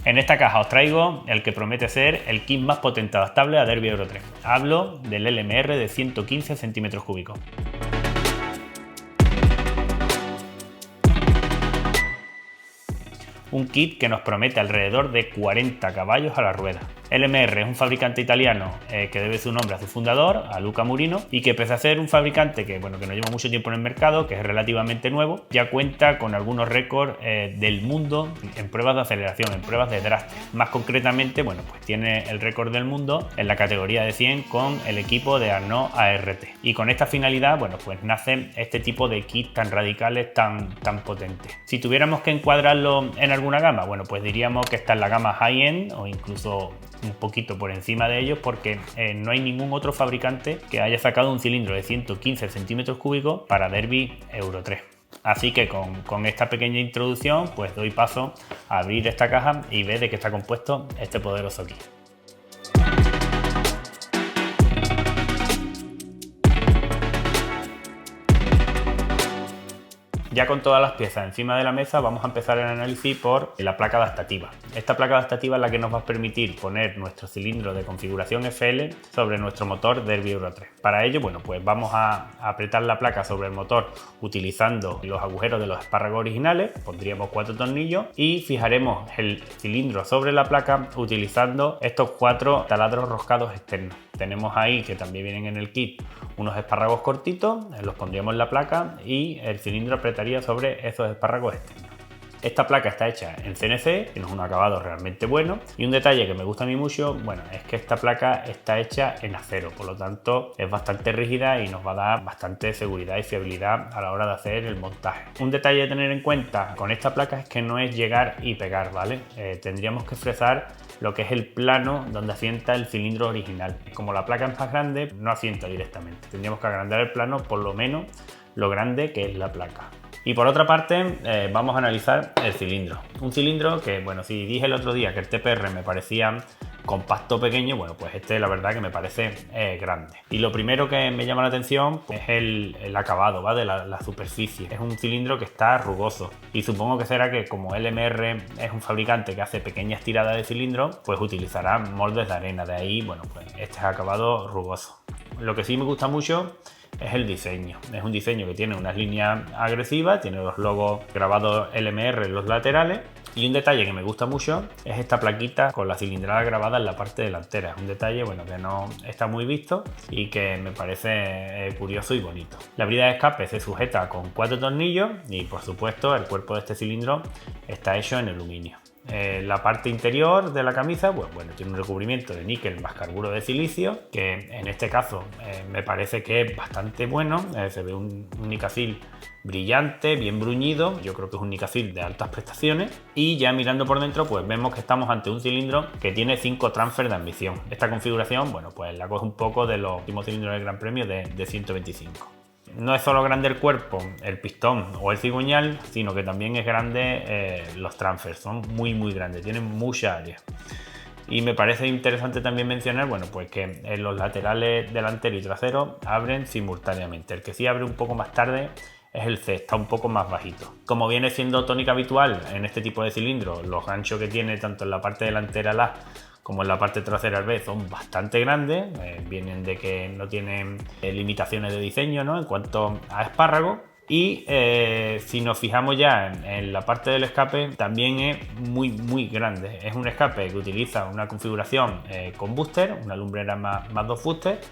En esta caja os traigo el que promete ser el kit más potente adaptable a Derby Euro 3. Hablo del LMR de 115 centímetros cúbicos. Un kit que nos promete alrededor de 40 caballos a la rueda. LMR es un fabricante italiano que debe su nombre a su fundador, a Luca Murino, y que pese a ser un fabricante que no lleva mucho tiempo en el mercado, que es relativamente nuevo, ya cuenta con algunos récords del mundo en pruebas de aceleración, en pruebas de draft. Más concretamente, pues tiene el récord del mundo en la categoría de 100 con el equipo de Arnaud ART. Y con esta finalidad, pues nacen este tipo de kits tan radicales, tan potentes. Si tuviéramos que encuadrarlo en alguna gama, pues diríamos que está en la gama high-end o incluso un poquito por encima de ellos, porque no hay ningún otro fabricante que haya sacado un cilindro de 115 centímetros cúbicos para Derby Euro 3. Así que con esta pequeña introducción pues doy paso a abrir esta caja y ver de qué está compuesto este poderoso kit. Ya con todas las piezas encima de la mesa, vamos a empezar el análisis por la placa adaptativa. Esta placa adaptativa es la que nos va a permitir poner nuestro cilindro de configuración FL sobre nuestro motor Derby Euro 3. Para ello, pues vamos a apretar la placa sobre el motor utilizando los agujeros de los espárragos originales, pondríamos 4 tornillos y fijaremos el cilindro sobre la placa utilizando estos 4 taladros roscados externos. Tenemos ahí, que también vienen en el kit, unos espárragos cortitos, los pondríamos en la placa y el cilindro apretaría sobre esos espárragos externos. Esta placa está hecha en CNC, tiene un acabado realmente bueno, y un detalle que me gusta a mí mucho, es que esta placa está hecha en acero, por lo tanto es bastante rígida y nos va a dar bastante seguridad y fiabilidad a la hora de hacer el montaje. Un detalle a tener en cuenta con esta placa es que no es llegar y pegar, ¿vale? Tendríamos que fresar lo que es el plano donde asienta el cilindro original. Como la placa es más grande, no asienta directamente. Tendríamos que agrandar el plano por lo menos lo grande que es la placa. Y por otra parte, vamos a analizar el cilindro. Un cilindro que, si dije el otro día que el TPR me parecía compacto pequeño, pues este la verdad que me parece grande. Y lo primero que me llama la atención es el acabado, ¿va? De la superficie. Es un cilindro que está rugoso y supongo que será que como LMR es un fabricante que hace pequeñas tiradas de cilindro, pues utilizará moldes de arena. De ahí, este es acabado rugoso. Lo que sí me gusta mucho es el diseño. Es un diseño que tiene unas líneas agresivas, tiene los logos grabados LMR en los laterales, y un detalle que me gusta mucho es esta plaquita con la cilindrada grabada en la parte delantera. Es un detalle que no está muy visto y que me parece curioso y bonito. La brida de escape se sujeta con 4 tornillos y por supuesto el cuerpo de este cilindro está hecho en aluminio. La parte interior de la camisa tiene un recubrimiento de níquel más carburo de silicio, que en este caso me parece que es bastante bueno. Se ve un Nikafil brillante, bien bruñido. Yo creo que es un Nikafil de altas prestaciones, y ya mirando por dentro vemos que estamos ante un cilindro que tiene 5 transfers de admisión. Esta configuración la coge un poco de los últimos cilindros del Gran Premio de 125. No es solo grande el cuerpo, el pistón o el cigüeñal, sino que también es grande los transfers, son muy grandes, tienen mucha área. Y me parece interesante también mencionar que en los laterales delantero y trasero abren simultáneamente. El que sí abre un poco más tarde es el C, está un poco más bajito. Como viene siendo tónica habitual en este tipo de cilindros, los ganchos que tiene tanto en la parte delantera la como en la parte trasera al B son bastante grandes, vienen de que no tienen limitaciones de diseño, ¿no? En cuanto a espárragos. Y si nos fijamos ya en la parte del escape, también es muy grande. Es un escape que utiliza una configuración con booster, una lumbrera más 2 boosters,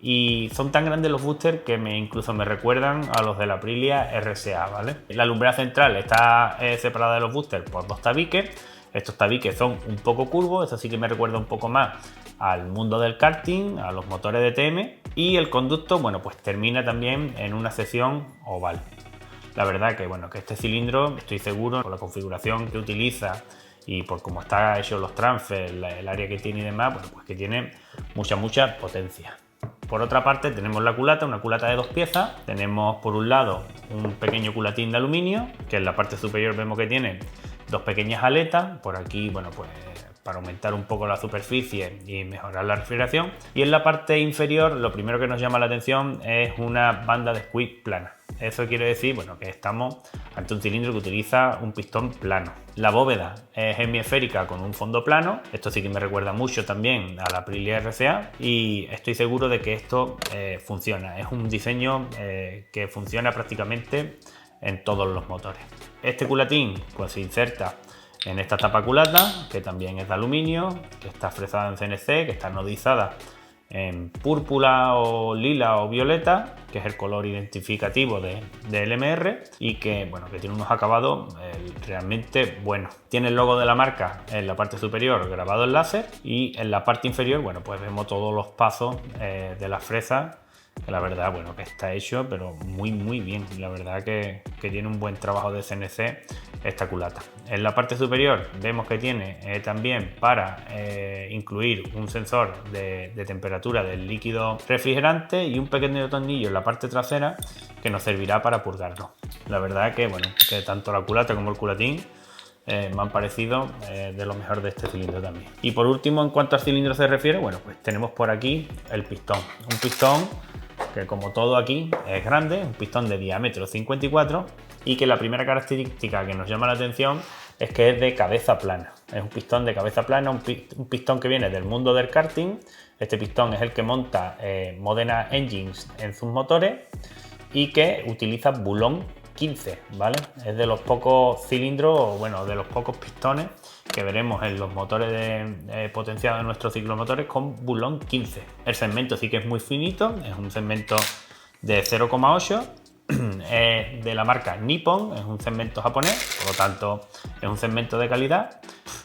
y son tan grandes los boosters que incluso me recuerdan a los de la Aprilia RSA, ¿vale? La lumbrera central está separada de los boosters por 2 tabiques. Estos tabiques son un poco curvos, eso sí que me recuerda un poco más al mundo del karting, a los motores de TM, y el conducto, termina también en una sección oval. La verdad que este cilindro, estoy seguro, por la configuración que utiliza y por cómo está hecho los transfers, el área que tiene y demás, que tiene mucha potencia. Por otra parte tenemos la culata, una culata de 2 piezas. Tenemos por un lado un pequeño culatín de aluminio, que en la parte superior vemos que tiene dos pequeñas aletas, por aquí, bueno, pues para aumentar un poco la superficie y mejorar la refrigeración. Y en la parte inferior lo primero que nos llama la atención es una banda de squeeze plana. Eso quiere decir, bueno, que estamos ante un cilindro que utiliza un pistón plano. La bóveda es hemisférica con un fondo plano. Esto sí que me recuerda mucho también a la Aprilia RCA y estoy seguro de que esto funciona. Es un diseño que funciona prácticamente en todos los motores. Este culatín pues se inserta en esta tapa culata, que también es de aluminio, que está fresada en CNC, que está anodizada en púrpura o lila o violeta, que es el color identificativo de LMR y que, bueno, que tiene unos acabados realmente buenos. Tiene el logo de la marca en la parte superior grabado en láser y en la parte inferior, bueno, pues vemos todos los pasos de las fresas, que la verdad, bueno, que está hecho pero muy bien. La verdad que tiene un buen trabajo de CNC esta culata. En la parte superior vemos que tiene también para incluir un sensor de temperatura del líquido refrigerante y un pequeño tornillo en la parte trasera que nos servirá para purgarlo. La verdad que, bueno, que tanto la culata como el culatín me han parecido de lo mejor de este cilindro también. Y por último, en cuanto al cilindro se refiere, bueno, pues tenemos por aquí el pistón. Un pistón que, como todo aquí, es grande, un pistón de diámetro 54 y que la primera característica que nos llama la atención es que es de cabeza plana. Es un pistón de cabeza plana, un pistón que viene del mundo del karting. Este pistón es el que monta Modena Engines en sus motores y que utiliza bulón 15, ¿vale? Es de los pocos cilindros, bueno, de los pocos pistones que veremos en los motores potenciados de nuestros ciclomotores con bulón 15. El segmento sí que es muy finito, es un segmento de 0,8, de la marca Nippon, es un segmento japonés, por lo tanto es un segmento de calidad.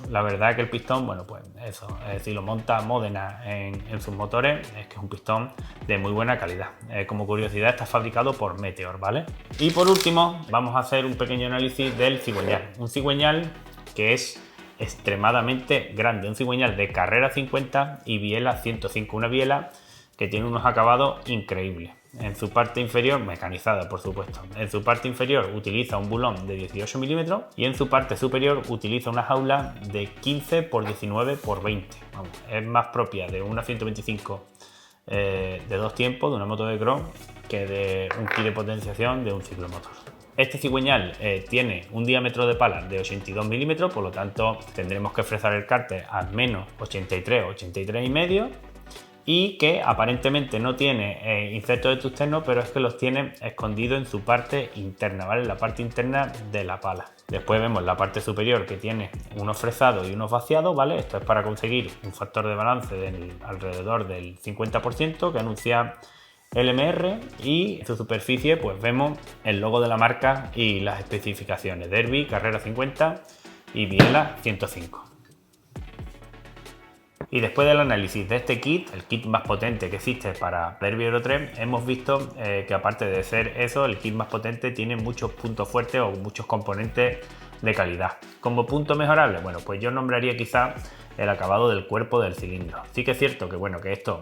La verdad que el pistón, bueno, pues eso, es decir, lo monta Modena en sus motores, es que es un pistón de muy buena calidad. Como curiosidad, está fabricado por Meteor, ¿vale? Y por último, vamos a hacer un pequeño análisis del cigüeñal. Un cigüeñal que es extremadamente grande, un cigüeñal de carrera 50 y biela 105, una biela que tiene unos acabados increíbles. En su parte inferior, mecanizada por supuesto, en su parte inferior utiliza un bulón de 18 milímetros y en su parte superior utiliza una jaula de 15 x 19 x 20. Vamos, es más propia de una 125 de dos tiempos, de una moto de cross, que de un kit de potenciación de un ciclomotor. Este cigüeñal tiene un diámetro de pala de 82 milímetros, por lo tanto tendremos que fresar el cárter a menos 83, 83 y medio. Y que aparentemente no tiene insertos de tungsteno, pero es que los tiene escondidos en su parte interna, ¿vale? En la parte interna de la pala. Después vemos la parte superior que tiene unos fresados y unos vaciados, ¿vale? Esto es para conseguir un factor de balance del alrededor del 50% que anuncia LMR, y en su superficie pues vemos el logo de la marca y las especificaciones: Derby, Carrera 50 y Biela 105. Y después del análisis de este kit, el kit más potente que existe para Derby Euro 3, hemos visto que aparte de ser eso, el kit más potente tiene muchos puntos fuertes o muchos componentes de calidad. Como punto mejorable, bueno, pues yo nombraría quizá el acabado del cuerpo del cilindro. Sí que es cierto que, bueno, que esto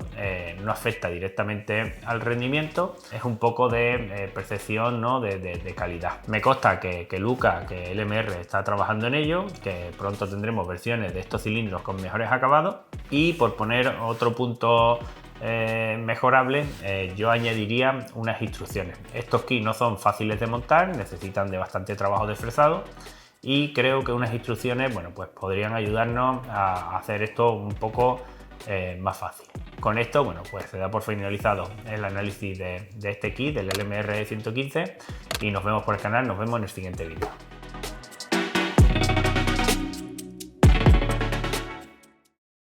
no afecta directamente al rendimiento, es un poco de percepción, ¿no? de calidad. Me consta que Luca, que LMR está trabajando en ello, que pronto tendremos versiones de estos cilindros con mejores acabados. Y por poner otro punto mejorable, yo añadiría unas instrucciones. Estos kits no son fáciles de montar, necesitan de bastante trabajo de fresado, y creo que unas instrucciones, bueno, pues podrían ayudarnos a hacer esto un poco más fácil. Con esto, bueno, pues se da por finalizado el análisis de este kit, del LMR 115, y nos vemos por el canal, nos vemos en el siguiente vídeo.